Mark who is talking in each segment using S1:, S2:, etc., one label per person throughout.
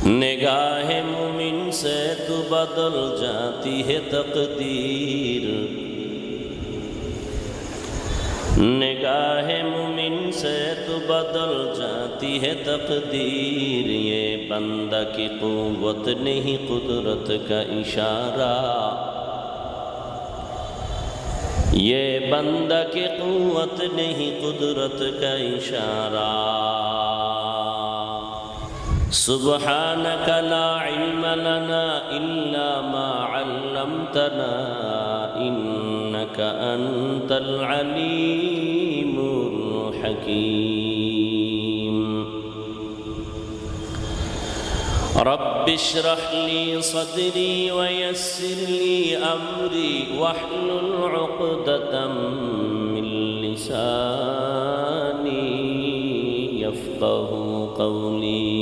S1: निगाह मुमिन से तो बदल जाती है तकदीर, निगाह मुमिन से तो बदल जाती है तकदीर। ये बंदा की कुव्वत नहीं कुदरत का इशारा, ये बंदा की कुव्वत नहीं कुदरत का इशारा। सुब्हानक ला इल्म लना इल्ला मा अल्लमतना इन्नका अंतल अलीमुल हकीम। रब्बि इश्रह ली सदरी वयस्सिर ली अमरी वहलुल उक़दतम मिन लिसानी यफ़क़हू क़ौली।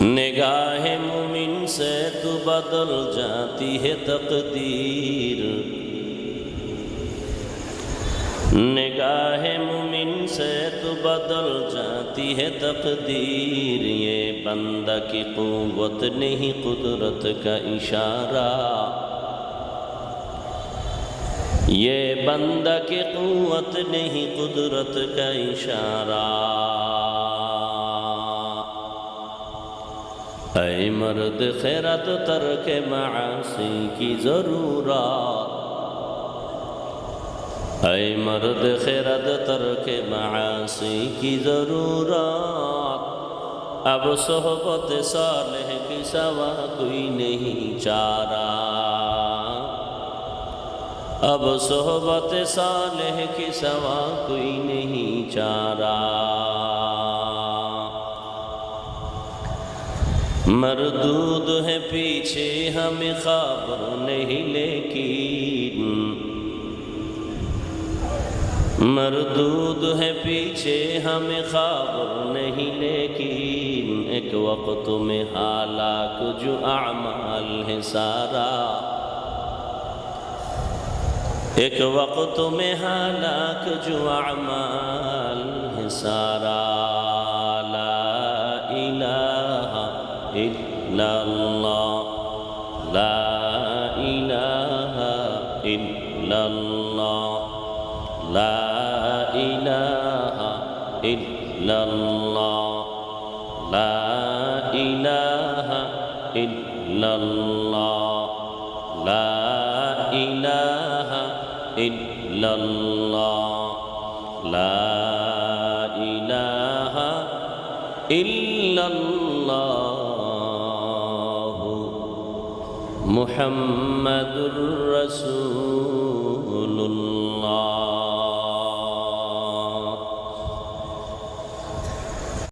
S1: निगाह मुमिन से तो बदल जाती है तकदीर, निगाह मुमिन से तो बदल जाती है तकदीर। ये बंदा की कुव्वत नहीं कुदरत का इशारा, ये बंदा की कुव्वत नहीं कुदरत का इशारा। ऐ मर्द खैरत तर्क मासी की ज़रूरत, ऐ मर्द खैरत तर्क मासी की ज़रूरत। अब सोहबत सालेह की सवा कोई नहीं चारा, अब सोहबत सालेह की सवा कोई नहीं चारा। मरदूद है पीछे हमें खबर नहीं लेकिन, मरदूद है पीछे हमें खबर नहीं लेकिन। एक वक्त में हालाक जो अमाल है सारा, एक वक्त में हालाक जो अमाल है सारा। ला इलाहा इल्लल्लाह, ला इलाहा इल्लल्लाह, ला इलाहा इल्लल्लाह, ला इलाहा इल्लल्लाह, ला इलाहा इल्लल्लाह, ला इलाहा इल्लल्लाह मुहम्मदुर रसूलुल्लाह।